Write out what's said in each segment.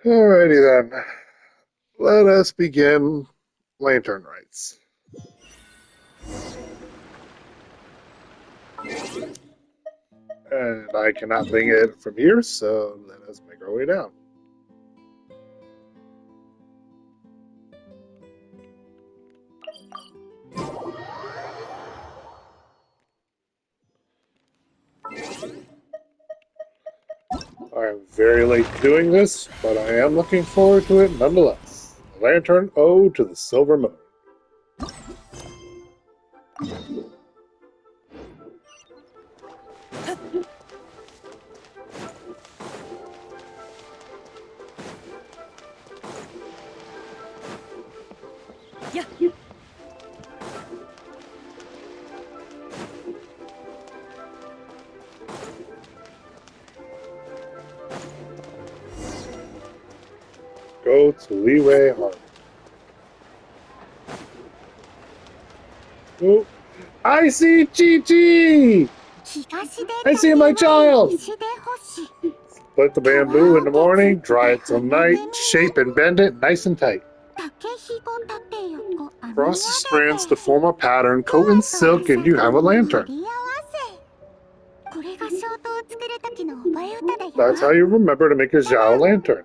Alrighty then. Let us begin Lantern Rites. And I cannot bring it from here, so let us make our way down. I am very late doing this, but I am looking forward to it nonetheless. The Lantern Ode to the Silver Moon. Go to Leeway Harbor. Oh, I see Chi-Chi! I see my child! Split the bamboo in the morning, dry it till night, shape and bend it nice and tight. Cross the strands to form a pattern, coat in silk, and you have a lantern. That's how you remember to make a Zhao lantern.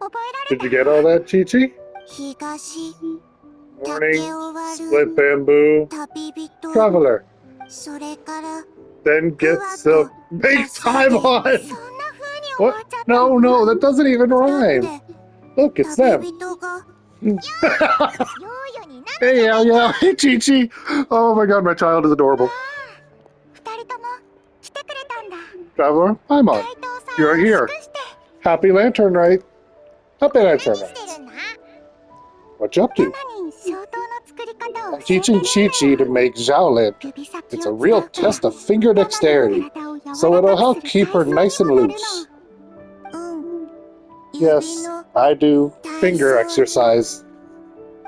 Did you get all that, Chi-Chi? Morning, split bamboo, traveler. Then get silk, make time on! What? No, that doesn't even rhyme. Look, it's them. Hey, yeah, hey, Chi-Chi. Oh my god, my child is adorable. Traveler, I'm on. You're here. Happy Lantern Rite. Happy Lantern Rite. What you up to? I'm teaching Chi-Chi to make Zhao lantern. It's a real test of finger dexterity, so it'll help keep her nice and loose. Yes, I do finger exercise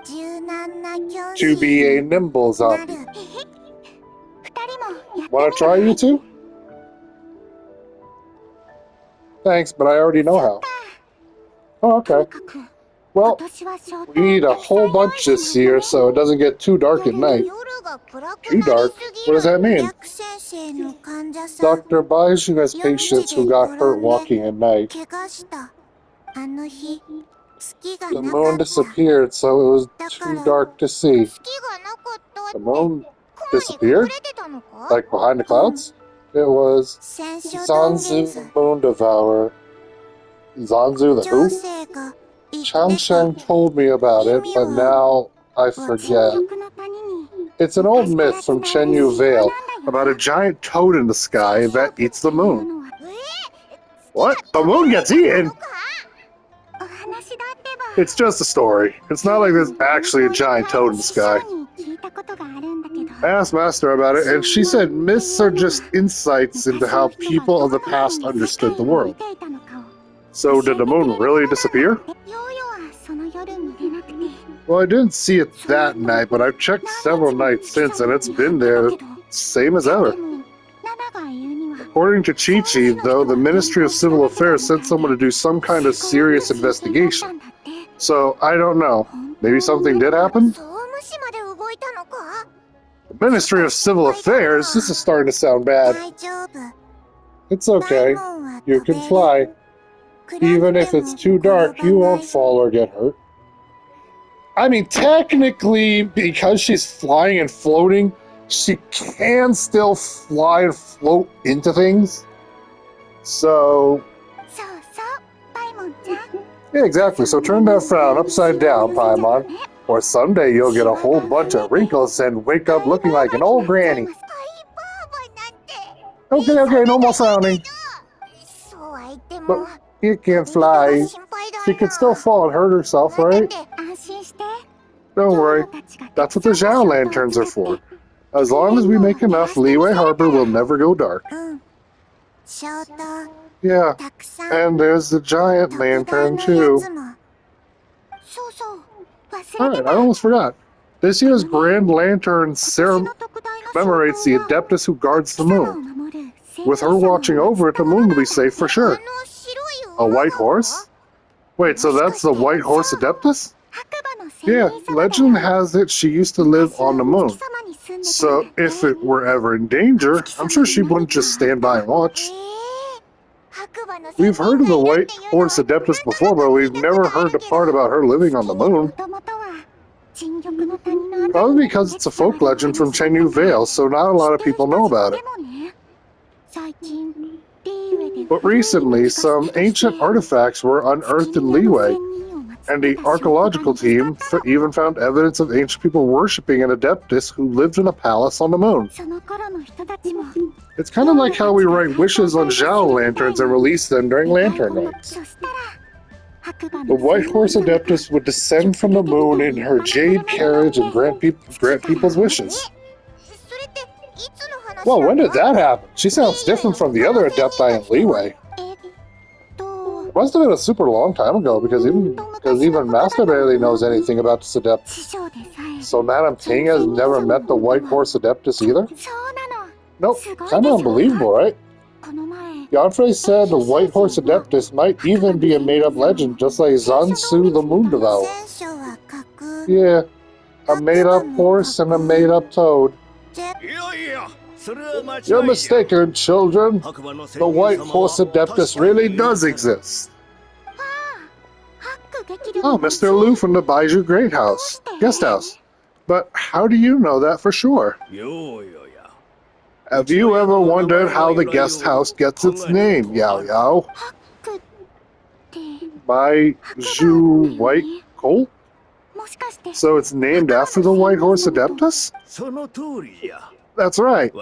to be a nimble zombie. Wanna try, you two? Thanks, but I already know how. Oh, okay. Well, we need a whole bunch this year so it doesn't get too dark at night. Too dark? What does that mean? Dr. Baiju has patients who got hurt walking at night. The moon disappeared, so it was too dark to see. The moon disappeared? Like behind the clouds? It was Zanzu the Moon Devourer. Zanzu the who? Changsheng told me about it, but now I forget. It's an old myth from Chenyu Vale about a giant toad in the sky that eats the moon. What? The moon gets eaten? It's just a story. It's not like there's actually a giant toad in the sky. I asked Master about it, and she said myths are just insights into how people of the past understood the world. So did the moon really disappear? Well, I didn't see it that night, but I've checked several nights since, and it's been there, same as ever. According to Chi-Chi, though, the Ministry of Civil Affairs sent someone to do some kind of serious investigation. So, I don't know. Maybe something did happen? The Ministry of Civil Affairs? This is starting to sound bad. It's okay. You can fly. Even if it's too dark, you won't fall or get hurt. I mean, technically, because she's flying and floating, she can still fly and float into things. So... yeah, exactly. So turn that frown upside down, Paimon. Or someday you'll get a whole bunch of wrinkles and wake up looking like an old granny. Okay, no more frowning. But you can't fly. She could still fall and hurt herself, right? Don't worry. That's what the Zhao lanterns are for. As long as we make enough, Leeway Harbor will never go dark. Yeah, and there's the giant lantern, too. Alright, I almost forgot. This year's Grand Lantern ceremony commemorates the Adeptus who guards the moon. With her watching over it, the moon will be safe for sure. A white horse? Wait, so that's the White Horse Adeptus? Yeah, legend has it she used to live on the moon. So if it were ever in danger, I'm sure she wouldn't just stand by and watch. We've heard of the White Horse Adeptus before, but we've never heard the part about her living on the moon. Probably because it's a folk legend from Chenyu Vale, so not a lot of people know about it. But recently, some ancient artifacts were unearthed in Liyue, and the archaeological team even found evidence of ancient people worshipping an Adeptus who lived in a palace on the moon. It's kind of like how we write wishes on Zhao lanterns and release them during Lantern Nights. The White Horse Adeptus would descend from the moon in her jade carriage and grant people's wishes. Well, when did that happen? She sounds different from the other Adepti in Liyue. It must have been a super long time ago, because even Master barely knows anything about this Adeptus. So Madame Ting has never met the White Horse Adeptus either? Nope, kinda unbelievable, right? Yanfei said the White Horse Adeptus might even be a made-up legend, just like Zansu the Moon Devourer. Yeah, a made-up horse and a made-up toad. You're mistaken, children. The White Horse Adeptus really does exist. Oh, Mr. Liu from the Baiju Guest House. But how do you know that for sure? Have you ever wondered how the guest house gets its name, Yao Yao? Baiju White Colt? So it's named after the White Horse Adeptus? That's right.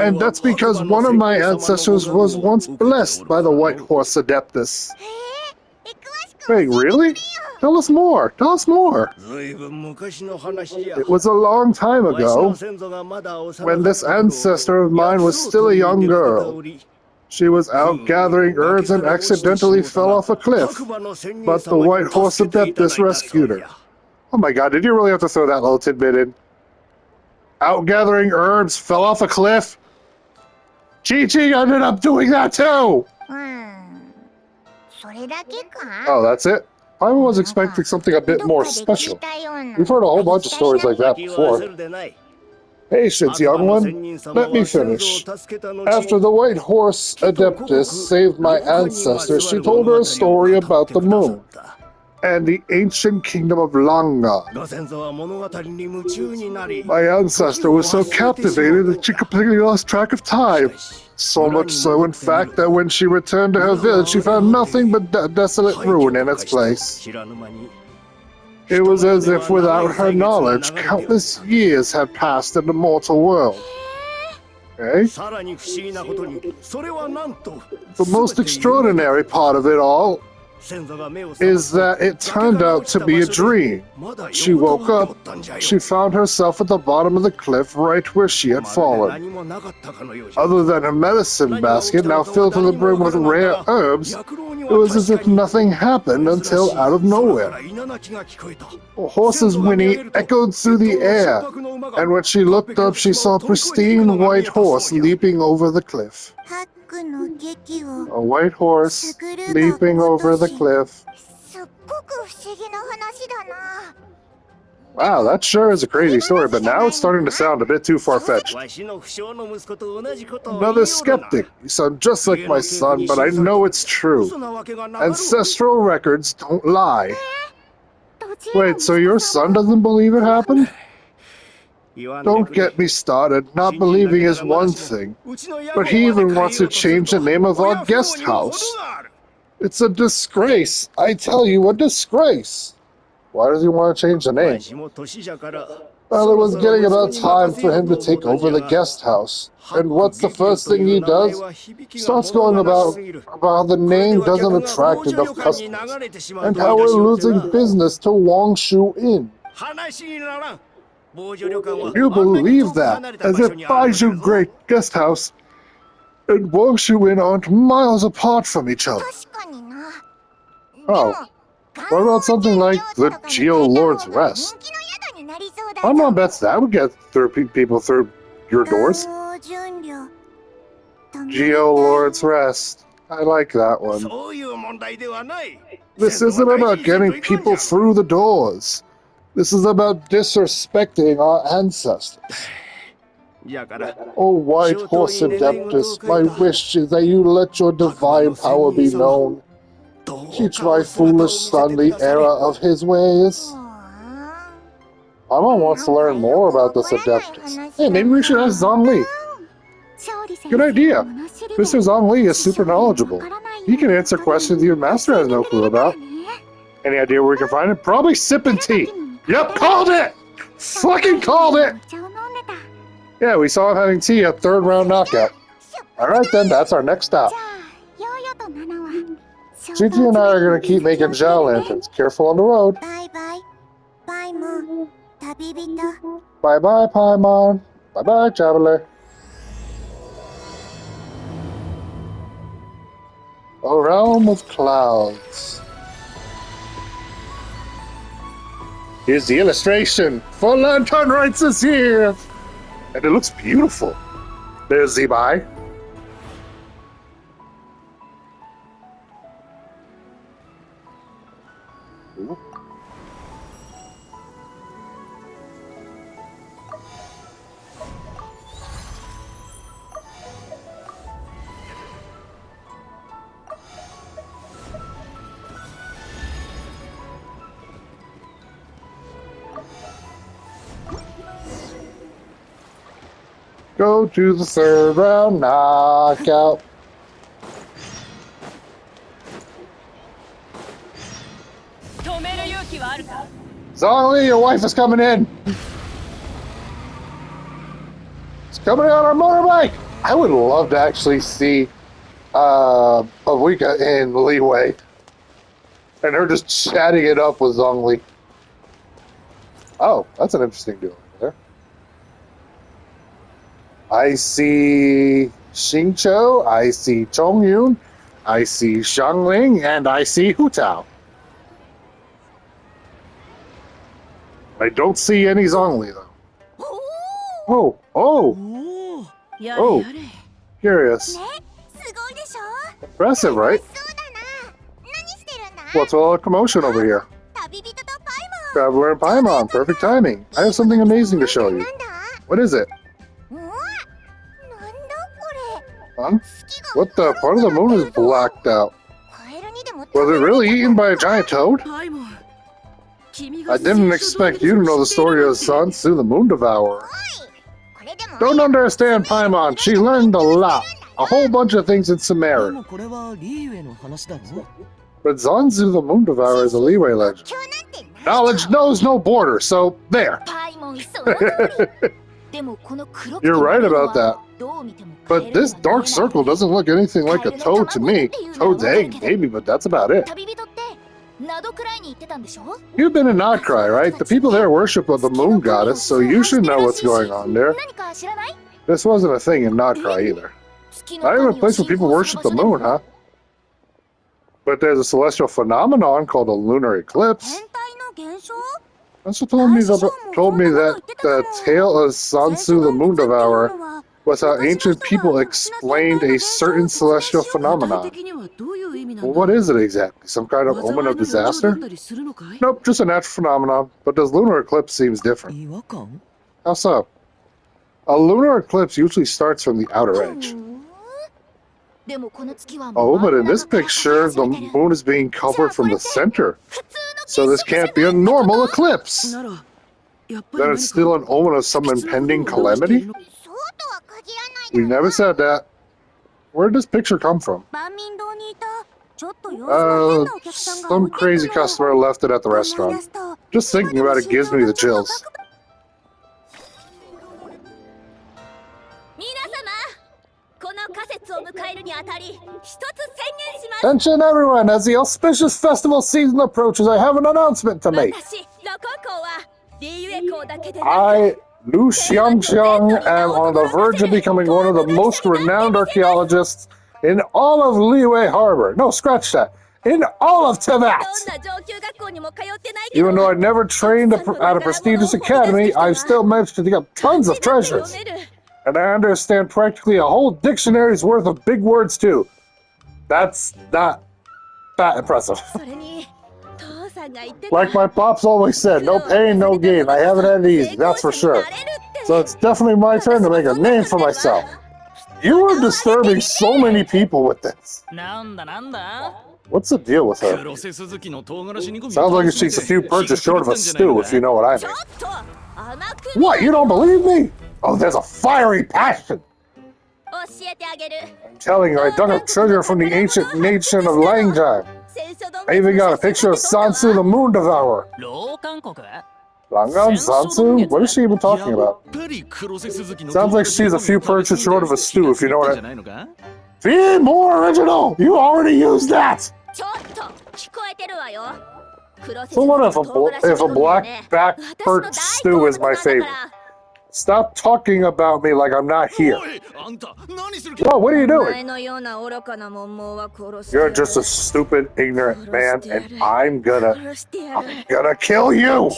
And that's because one of my ancestors was once blessed by the White Horse Adeptus. Wait, really? Tell us more. Tell us more. It was a long time ago, when this ancestor of mine was still a young girl. She was out gathering herbs and accidentally fell off a cliff, but the White Horse Adeptus rescued her. Oh my god, did you really have to throw that little tidbit in? Out gathering herbs, fell off a cliff? Chi-Chi ended up doing that too! Oh, that's it? I was expecting something a bit more special. We've heard a whole bunch of stories like that before. Patience, young one. Let me finish. After the White Horse Adeptus saved my ancestor, she told her a story about the moon and the ancient kingdom of Langan. My ancestor was so captivated that she completely lost track of time. So much so, in fact, that when she returned to her village, she found nothing but desolate ruin in its place. It was as if, without her knowledge, countless years had passed in the mortal world. Okay? The most extraordinary part of it all is that it turned out to be a dream. She woke up, she found herself at the bottom of the cliff right where she had fallen. Other than her medicine basket, now filled to the brim with rare herbs, it was as if nothing happened until out of nowhere. A horse's whinny echoed through the air, and when she looked up, she saw a pristine white horse leaping over the cliff. A white horse leaping over the cliff. Wow, that sure is a crazy story, but now it's starting to sound a bit too far-fetched. Another skeptic. You sound just like my son, but I know it's true. Ancestral records don't lie. Wait, so your son doesn't believe it happened? Don't get me started. Not believing is one thing, but he even wants to change the name of our guest house. It's a disgrace. I tell you, a disgrace. Why does he want to change the name? Well, it was getting about time for him to take over the guest house. And what's the first thing he does? Starts going about how the name doesn't attract enough customers, and how we're losing business to Wangshu Inn. You believe that, as if Baiju Great Guest House and Wangshu Inn aren't miles apart from each other. Oh, What about something like the Geo Lord's Rest? Paimon bets that would get people through your doors. Geo Lord's Rest. I like that one. This isn't about getting people through the doors. This is about disrespecting our ancestors. O white horse Adeptus, my wish is that you let your divine power be known. Teach my foolish son the error of his ways. Paimon wants to learn more about this Adeptus. Hey, maybe we should ask Zhongli. Good idea. Mr. Zhongli is super knowledgeable. He can answer questions your master has no clue about. Any idea where we can find it? Probably sipping tea. Yep, called it! Fucking called it! Yeah, we saw him having tea at third round knockout. Alright then, that's our next stop. Gigi and I are gonna keep making Zhao lanterns. Careful on the road. Bye-bye, Paimon. Bye-bye, traveler. A realm of clouds. Here's the illustration for Lantern Rites is here! And it looks beautiful. There's Zebai. Ooh. Go to the third round knockout. Zhongli, your wife is coming in. It's coming on our motorbike. I would love to actually see Pavlika in Leeway. And her just chatting it up with Zhongli. Oh, that's an interesting deal there. I see Xingqiu, I see Chongyun, I see Xiangling, and I see Hu Tao. I don't see any Zhongli, though. Oh! Curious. Impressive, right? What's all the commotion over here? Traveler and Paimon, perfect timing. I have something amazing to show you. What is it? Huh? What the? Part of the moon is blacked out. Was it really eaten by a giant toad? I didn't expect you to know the story of Sun Tzu, the Moon Devourer. Don't understand Paimon. She learned a lot. A whole bunch of things in Sumeru. But Sun Tzu, the Moon Devourer is a Leeway legend. Knowledge knows no border, so there. You're right about that. But this dark circle doesn't look anything like a toad to me. Toad's egg, maybe, but that's about it. You've been in Nodcry, right? The people there worship the moon goddess, so you should know what's going on there. This wasn't a thing in Nodcry either. Not even a place where people worship the moon, huh? But there's a celestial phenomenon called a lunar eclipse. That's what told me that the tale of Sun Tzu, the Moon Devourer, was how ancient people explained a certain celestial phenomenon. Well, what is it exactly? Some kind of omen of disaster? Nope, just a natural phenomenon. But this lunar eclipse seems different. How so? A lunar eclipse usually starts from the outer edge. Oh, but in this picture, the moon is being covered from the center. So this can't be a normal eclipse. Then it's still an omen of some impending calamity? We never said that. Where did this picture come from? Some crazy customer left it at the restaurant. Just thinking about it gives me the chills. Attention everyone, as the auspicious festival season approaches, I have an announcement to make. I, Liu Xiangxiang, am on the verge of becoming one of the most renowned archaeologists in all of Liyue Harbor. No, scratch that. in all of Tibet. Even though I never trained at a prestigious academy, I've still managed to dig up tons of treasures. And I understand practically a whole dictionary's worth of big words too. That's not that impressive. Like my pops always said, no pain, no gain. I haven't had it easy, that's for sure. So it's definitely my turn to make a name for myself. You are disturbing so many people with this. What's the deal with her? Sounds like she's a few perches short of a stew, if you know what I mean. What, you don't believe me? Oh, there's a fiery passion. I'm telling you, I dug up treasure from the ancient nation of Langjang. I even got a picture of Sansu the Moon Devourer. Langan? Sansu? What is she even talking about? Sounds like she's a few perches short of a stew, if you know what I mean. Be more original! You already used that! So what if a black back perch stew is my favorite? Stop talking about me like I'm not here. Whoa, what are you doing? You're just a stupid, ignorant man, and I'm gonna kill you!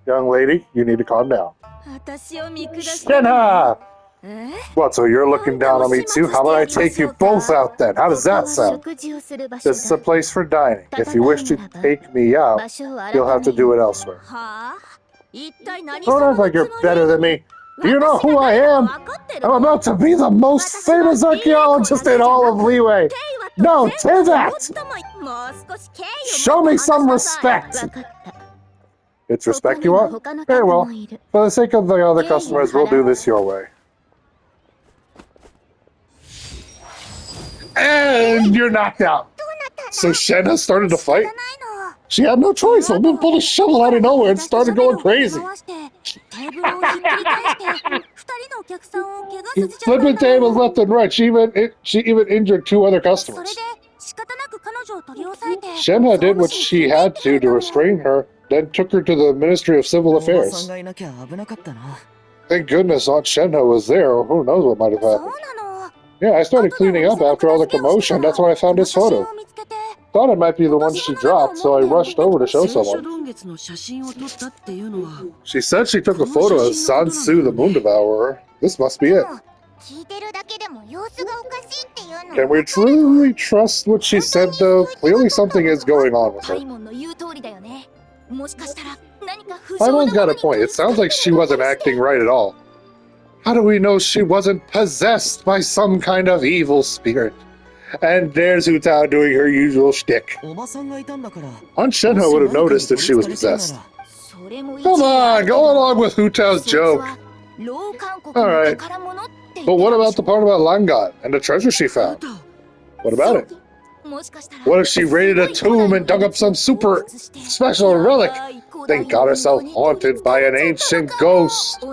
Young lady, you need to calm down. Shinha! What, so you're looking down on me too? How about I take you both out then? How does that sound? This is a place for dining. If you wish to take me out, you'll have to do it elsewhere. Don't act like you're better than me. Do you know who I am? I'm about to be the most famous archaeologist in all of Liyue. No, Tibet! Show me some respect! It's respect you want? Very well. For the sake of the other customers, we'll do this your way. And you're knocked out. So Shenna started to fight? She had no choice. A woman pulled a shovel out of nowhere and started going crazy. Flipping tables left and right. She even injured 2 other customers. Shenna did what she had to restrain her, then took her to the Ministry of Civil Affairs. Thank goodness Aunt Shenna was there, or who knows what might have happened. Yeah, I started cleaning up after all the commotion. That's when I found this photo. Thought it might be the one she dropped, so I rushed over to show someone. She said she took a photo of Sansu the Moon Devourer. This must be it. Can we truly trust what she said, though? Clearly something is going on with her. Paimon's got a point. It sounds like she wasn't acting right at all. How do we know she wasn't possessed by some kind of evil spirit? And there's Hu Tao doing her usual shtick. Aunt Shenhe would have noticed if she was possessed. Come on, go along with Hu Tao's joke. Alright, but what about the part about Langan and the treasure she found? What about it? What if she raided a tomb and dug up some super special relic, then got herself haunted by an ancient ghost?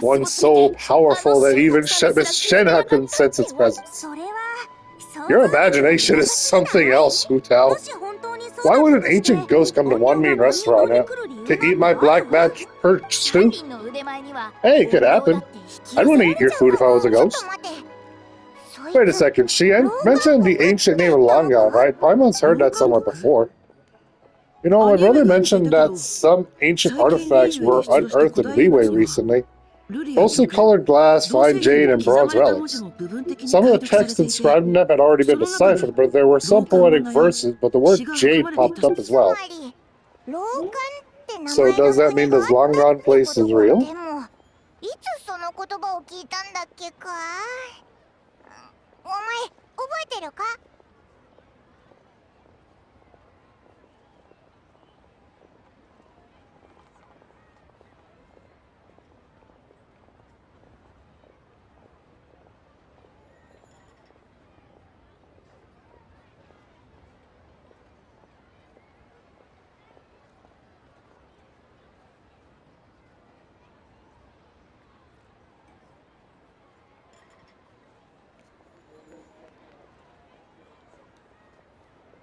One so powerful that even Miss Shenhe couldn't sense its presence. Your imagination is something else, Hu Tao. Why would an ancient ghost come to one mean restaurant to eat my black match perch stew? Hey, it could happen. I'd want to eat your food if I was a ghost. Wait a second, she mentioned the ancient name of Langan, right? Paimon's heard that somewhere before. You know, my brother mentioned that some ancient artifacts were unearthed in Liyue recently. Mostly colored glass, fine jade, and bronze relics. Some of the text inscribed in them had already been deciphered, but there were some poetic verses, but the word jade popped up as well. So does that mean this Langan place is real?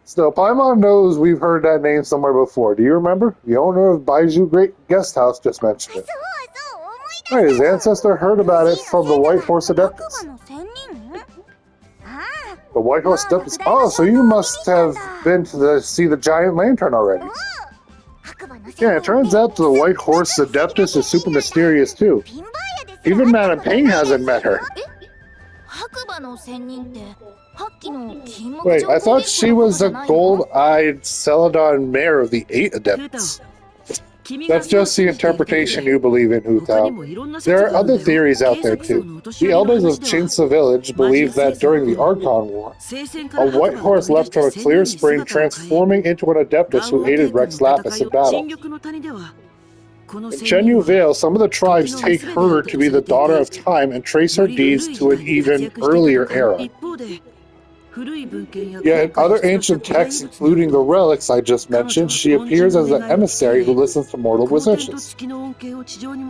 Still, Paimon knows we've heard that name somewhere before. Do you remember? The owner of Baiju Great Guest House just mentioned it. Right, his ancestor heard about it from the White Horse Adeptus. The White Horse Steps. Oh, so you must have been to see the giant lantern already. Yeah, it turns out the White Horse Adeptus is super mysterious too. Even Madame Ping hasn't met her. Wait, I thought she was a gold-eyed Celadon mare of the 8 Adepts. That's just the interpretation you believe in, Hu Tao. There are other theories out there too. The elders of Chinsa village believe that during the Archon War, a white horse left from a clear spring, transforming into an Adeptus who aided Rex Lapis in battle. In Chenyu Vale, some of the tribes take her to be the daughter of time and trace her deeds to an even earlier era. Yet in other ancient texts, including the relics I just mentioned, she appears as an emissary who listens to mortal wishes,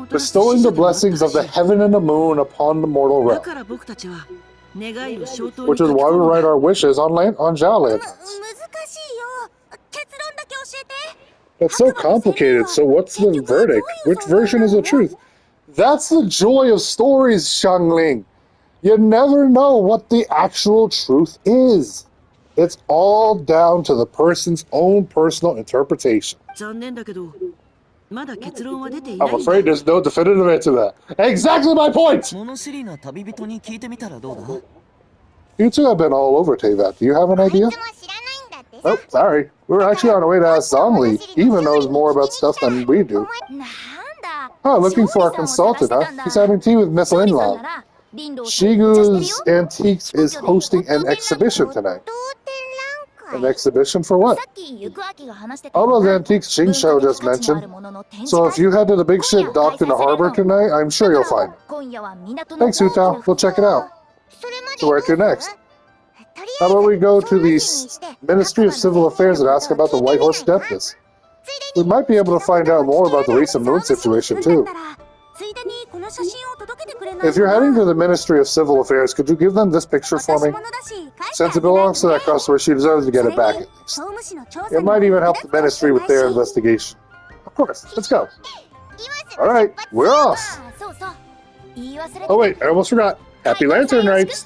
bestowing the blessings of the heaven and the moon upon the mortal realm. Which is why we write our wishes on Zhao lanterns. That's so complicated, so what's the verdict? Which version is the truth? That's the joy of stories, Xiangling. You never know what the actual truth is. It's all down to the person's own personal interpretation. I'm afraid there's no definitive answer to that. Exactly my point! You two have been all over Teyvat. Do you have an idea? Oh, sorry. We were actually on our way to ask Zhongli. He even knows more about stuff than we do. Oh, looking for a consultant, huh? He's having tea with Miss Linlong. Shigu's Antiques is hosting an exhibition tonight. An exhibition for what? All those antiques Xingqiu just mentioned. So if you head to the big ship docked in the harbor tonight, I'm sure you'll find it. Thanks, Hu Tao. We'll check it out. So where to next? How about we go to the Ministry of Civil Affairs and ask about the White Horse Adeptus? We might be able to find out more about the recent moon situation, too. If you're heading to the Ministry of Civil Affairs, could you give them this picture for me? Since it belongs to that customer, she deserves to get it back at least. It might even help the Ministry with their investigation. Of course, let's go. Alright, we're off! Oh wait, I almost forgot. Happy Lantern Rites!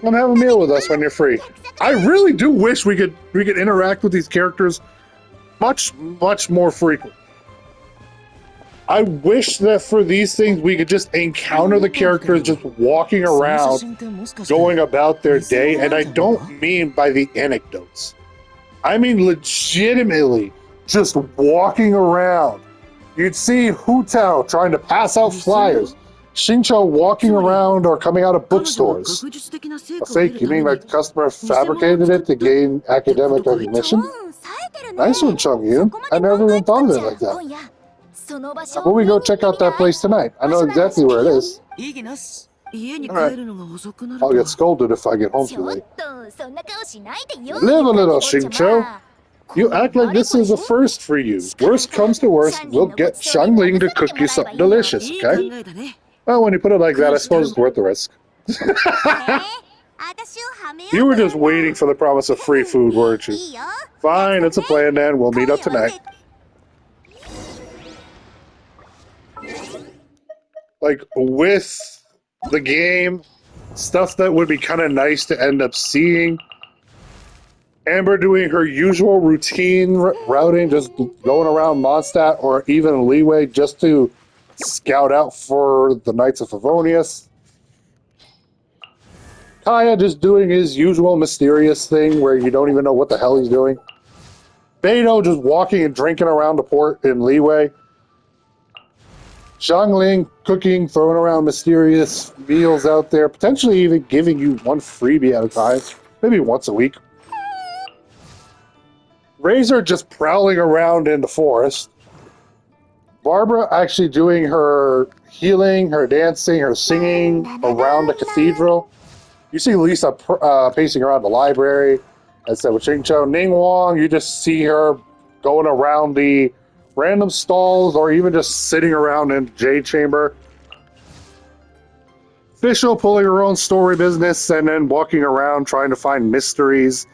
Come have a meal with us when you're free. I really do wish we could interact with these characters much more frequent. I wish that for these things we could just encounter the characters just walking around, going about their day, and I don't mean by the anecdotes. I mean legitimately just walking around. You'd see Hu Tao trying to pass out flyers, Xingqiu walking around or coming out of bookstores. A fake? You mean like the customer fabricated it to gain academic recognition? Nice one, Chongyun. I never even thought of it like that. How about we go check out that place tonight? I know exactly where it is. Alright. I'll get scolded if I get home too late. Live a little, Xingqiu. You act like this is a first for you. Worst comes to worst, we'll get Xiangling to cook you something delicious, okay? Well, when you put it like that, I suppose it's worth the risk. You were just waiting for the promise of free food, weren't you? Fine, it's a plan then. We'll meet up tonight. Like, with the game, stuff that would be kind of nice to end up seeing. Amber doing her usual routine routing, just going around Mondstadt or even Leeway just to scout out for the Knights of Favonius. Kaya just doing his usual mysterious thing where you don't even know what the hell he's doing. Beidou just walking and drinking around the port in Leeway. Xiangling cooking, throwing around mysterious meals out there, potentially even giving you one freebie at a time, maybe once a week. Razor just prowling around in the forest. Barbara actually doing her healing, her dancing, her singing around the cathedral. You see Lisa pacing around the library. As I said with Xingqiu. Ning Wang, you just see her going around the random stalls or even just sitting around in the Jade Chamber. Fischl pulling her own story business and then walking around trying to find mysteries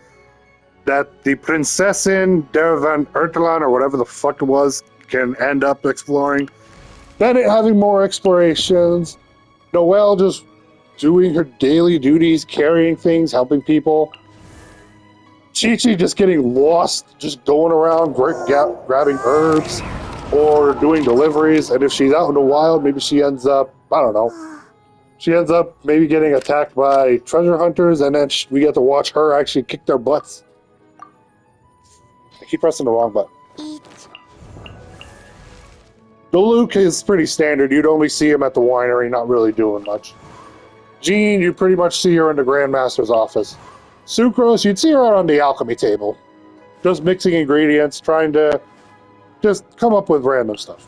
that the Prinzessin der van Ertelan, or whatever the fuck it was, can end up exploring. Then having more explorations. Noelle just doing her daily duties, carrying things, helping people. Chi-Chi just getting lost, just going around grabbing herbs or doing deliveries. And if she's out in the wild, maybe she ends up, I don't know, she ends up maybe getting attacked by treasure hunters, and then we get to watch her actually kick their butts. I keep pressing the wrong button. The Luke is pretty standard. You'd only see him at the winery, not really doing much. Jean, you pretty much see her in the Grandmaster's office. Sucrose, you'd see her out on the alchemy table. Just mixing ingredients, trying to just come up with random stuff.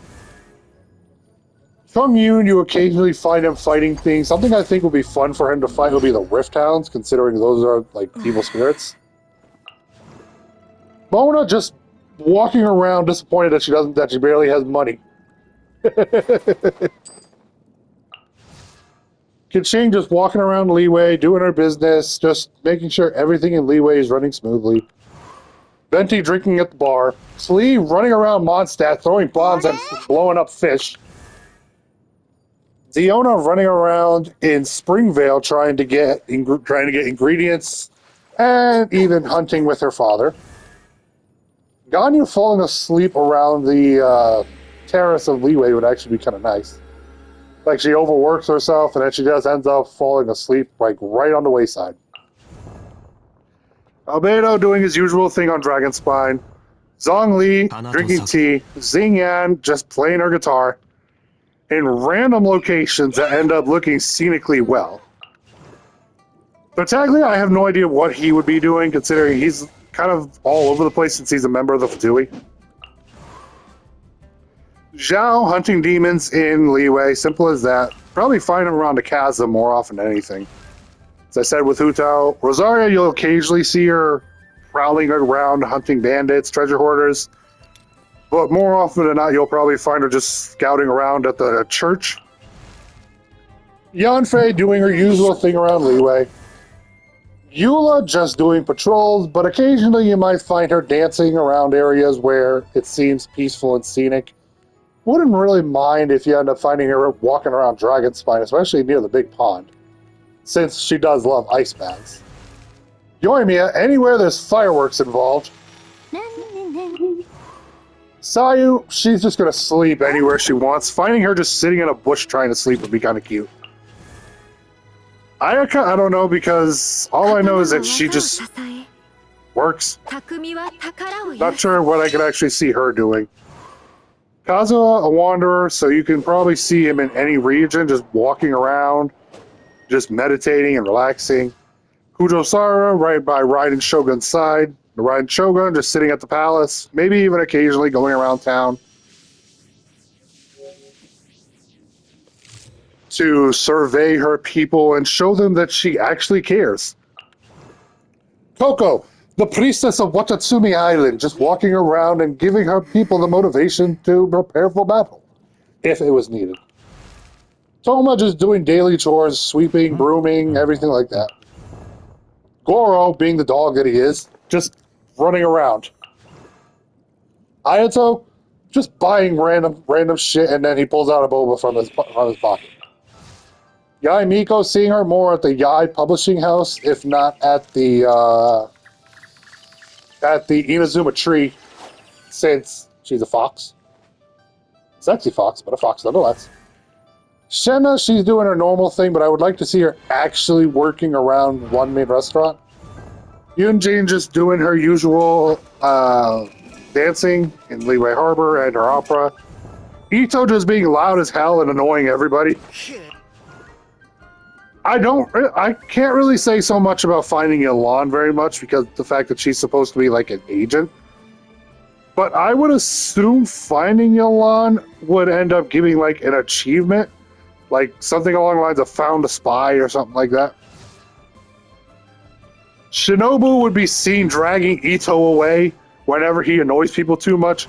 Chung Yoon, you occasionally find him fighting things. Something I think would be fun for him to fight would be the Rift Hounds, considering those are like evil spirits. Mona just walking around disappointed that she barely has money. Kaching just walking around Leeway, doing her business, just making sure everything in Leeway is running smoothly. Venti drinking at the bar. Slee running around Mondstadt, throwing bombs and blowing up fish. Ziona running around in Springvale trying to get ingredients and even hunting with her father. Ganyu falling asleep around the terrace of Leeway would actually be kind of nice. Like she overworks herself and then she just ends up falling asleep like right on the wayside. Albedo doing his usual thing on Dragonspine. Zhongli drinking tea. Xingyan just playing her guitar in random locations that end up looking scenically well. Battaglia, I have no idea what he would be doing, considering he's kind of all over the place since he's a member of the Fatui. Zhao hunting demons in Leeway, simple as that. Probably find him around the chasm more often than anything. As I said with Hutao, Rosaria, you'll occasionally see her prowling around hunting bandits, treasure hoarders. But more often than not, you'll probably find her just scouting around at the church. Yanfei doing her usual thing around Leeway. Eula just doing patrols, but occasionally you might find her dancing around areas where it seems peaceful and scenic. Wouldn't really mind if you end up finding her walking around Dragonspine, especially near the big pond, since she does love ice baths. Yoimiya, anywhere there's fireworks involved. Sayu, she's just going to sleep anywhere she wants. Finding her just sitting in a bush trying to sleep would be kind of cute. Ayaka, I don't know, because all I know is that she just works. Not sure what I could actually see her doing. Kazuha, a wanderer, so you can probably see him in any region, just walking around, just meditating and relaxing. Kujosara, right by Raiden Shogun's side. The Raiden Shogun just sitting at the palace, maybe even occasionally going around town to survey her people and show them that she actually cares. Koko, the priestess of Watatsumi Island, just walking around and giving her people the motivation to prepare for battle, if it was needed. Toma just doing daily chores, sweeping, brooming, everything like that. Goro, being the dog that he is, just running around. Ayato, just buying random shit, and then he pulls out a boba from his pocket. Yai Miko, seeing her more at the Yai Publishing House, if not at the Inazuma tree, since she's a fox. Sexy fox, but a fox nonetheless. Shenna, she's doing her normal thing, but I would like to see her actually working around one main restaurant. Yunjin just doing her usual dancing in Leeway Harbor and her opera. Ito just being loud as hell and annoying everybody. I can't really say so much about finding Yelan very much because the fact that she's supposed to be like an agent. But I would assume finding Yelan would end up giving like an achievement, like something along the lines of found a spy or something like that. Shinobu would be seen dragging Ito away whenever he annoys people too much.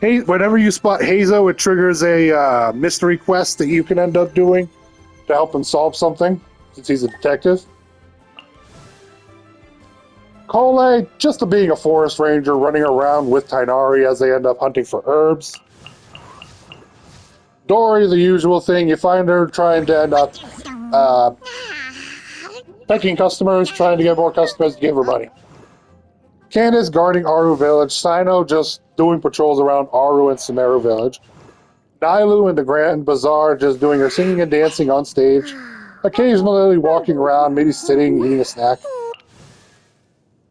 Hey, whenever you spot Heizo, it triggers a mystery quest that you can end up doing to help him solve something, since he's a detective. Kole, just being a forest ranger running around with Tainari as they end up hunting for herbs. Dory, the usual thing. You find her trying to end up pecking customers, trying to get more customers to give her money. Candace guarding Aru Village. Sino just doing patrols around Aru and Sumeru Village. Nailu in the Grand Bazaar just doing her singing and dancing on stage. Occasionally walking around, maybe sitting, eating a snack.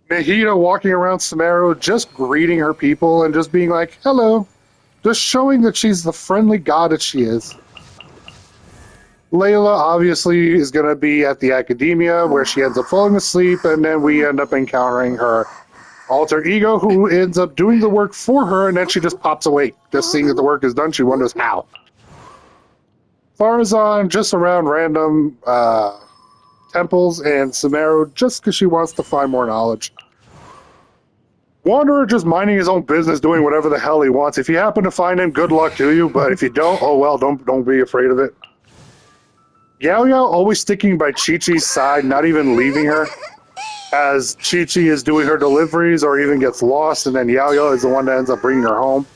Nahida walking around Sumeru, just greeting her people and just being like, hello. Just showing that she's the friendly goddess she is. Layla obviously is going to be at the academia where she ends up falling asleep, and then we end up encountering her alter ego who ends up doing the work for her, and then she just pops awake. Just seeing that the work is done, she wonders how. Farazan just around random temples and Sumeru just because she wants to find more knowledge. Wanderer just minding his own business, doing whatever the hell he wants. If you happen to find him, good luck to you, but if you don't, oh well, don't be afraid of it. Yao Yao always sticking by Chi-Chi's side, not even leaving her, as Chi-Chi is doing her deliveries or even gets lost, and then Yao Yao is the one that ends up bringing her home.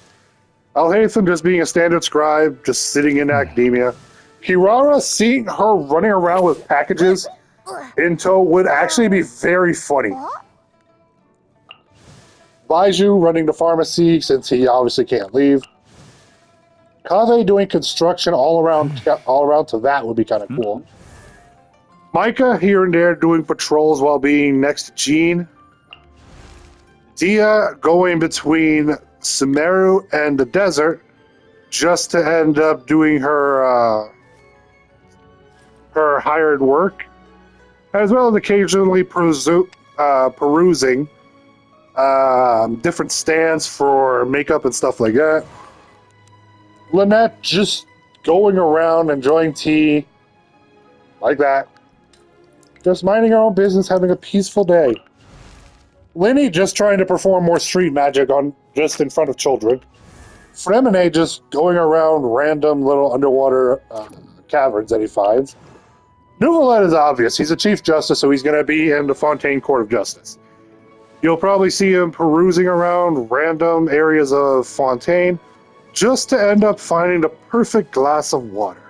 Alhaitham just being a standard scribe, just sitting in academia. Kirara seeing her running around with packages in tow would actually be very funny. Baiju running the pharmacy since he obviously can't leave. Kave doing construction all around to that would be kind of cool. Micah here and there doing patrols while being next to Jean. Dia going between Sumeru and the desert just to end up doing her her hired work, as well as occasionally perusing different stands for makeup and stuff like that. Lynette just going around, enjoying tea, like that. Just minding her own business, having a peaceful day. Linny just trying to perform more street magic just in front of children. Fremine just going around random little underwater caverns that he finds. Nouvelet is obvious. He's a Chief Justice, so he's going to be in the Fontaine Court of Justice. You'll probably see him perusing around random areas of Fontaine, just to end up finding the perfect glass of water.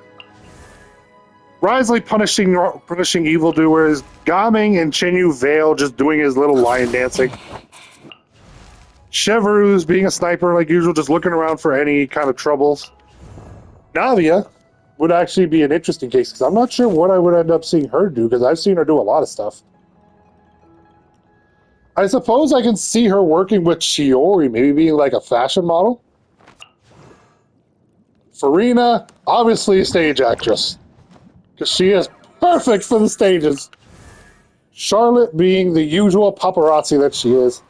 Risley punishing evildoers, Gaming and Chenyu Vale just doing his little lion dancing. Chevreuse being a sniper like usual, just looking around for any kind of troubles. Navia would actually be an interesting case, because I'm not sure what I would end up seeing her do, because I've seen her do a lot of stuff. I suppose I can see her working with Shiori, maybe being like a fashion model. Farina, obviously a stage actress, because she is perfect for the stages. Charlotte being the usual paparazzi that she is.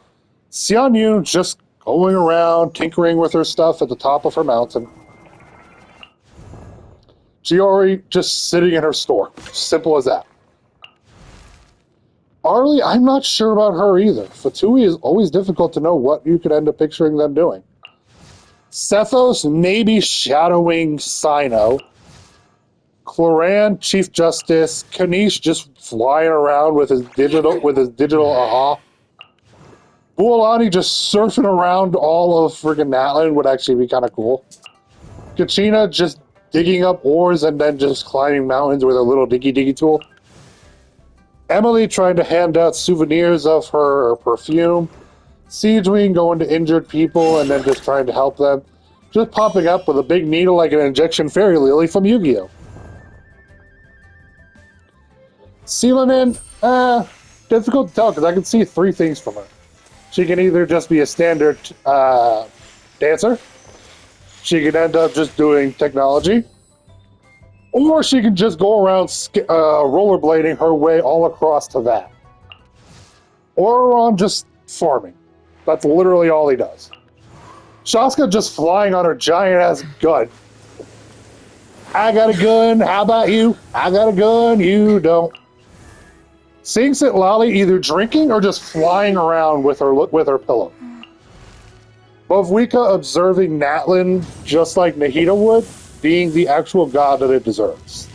Xianyu just going around, tinkering with her stuff at the top of her mountain. Chiori just sitting in her store. Simple as that. Arlie, I'm not sure about her either. Fatui is always difficult to know what you could end up picturing them doing. Sethos maybe shadowing Sino. Cloran, Chief Justice. Kanish just flying around with his digital aha. Buolani just surfing around all of friggin' Natlan would actually be kind of cool. Kachina just digging up ores and then just climbing mountains with a little diggy tool. Emily trying to hand out souvenirs of her perfume. Siegewing going to injured people and then just trying to help them. Just popping up with a big needle like an injection fairy lily from Yu-Gi-Oh! Selanin, difficult to tell because I can see three things from her. She can either just be a standard dancer, she can end up just doing technology, or she can just go around rollerblading her way all across to that. Or on just farming. That's literally all he does. Shaska just flying on her giant-ass gun. I got a gun, how about you? I got a gun, you don't. Seeing Sitlali either drinking or just flying around with her pillow. Bovwika observing Natlan just like Nahida would, being the actual god that it deserves.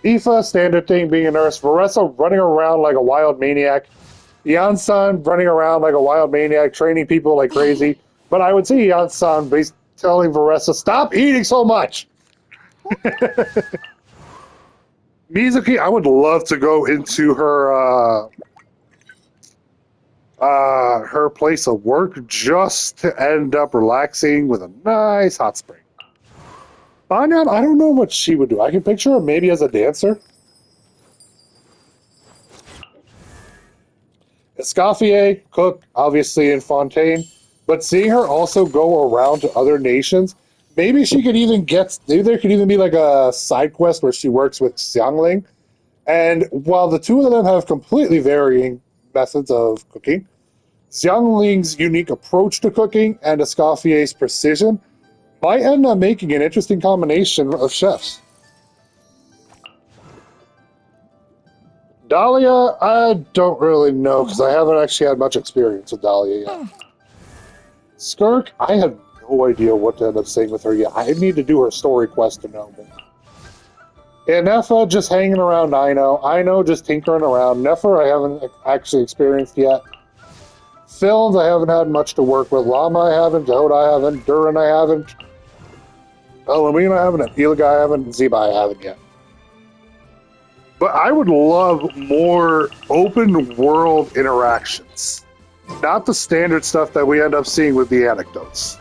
Aoife, standard thing, being a nurse. Varessa running around like a wild maniac. Yansan running around like a wild maniac, training people like crazy. But I would say Yansan telling Varessa, stop eating so much. Mizuki, I would love to go into her place of work just to end up relaxing with a nice hot spring. Banyan, I don't know what she would do. I can picture her maybe as a dancer. Escoffier, cook, obviously in Fontaine, but seeing her also go around to other nations, maybe she could even maybe there could even be like a side quest where she works with Xiangling. And while the two of them have completely varying methods of cooking, Xiangling's unique approach to cooking and Escoffier's precision might end up making an interesting combination of chefs. Dahlia, I don't really know because I haven't actually had much experience with Dahlia yet. Skirk, I have no idea what to end up saying with her yet. I need to do her story quest to know. And Neffa just hanging around Ino. Ino just tinkering around. Neffa I haven't actually experienced yet. Films I haven't had much to work with. Llama I haven't. Toad I haven't. Durin I haven't. Elamine I haven't. Eliga I haven't. Zeba I haven't yet. But I would love more open world interactions. Not the standard stuff that we end up seeing with the anecdotes.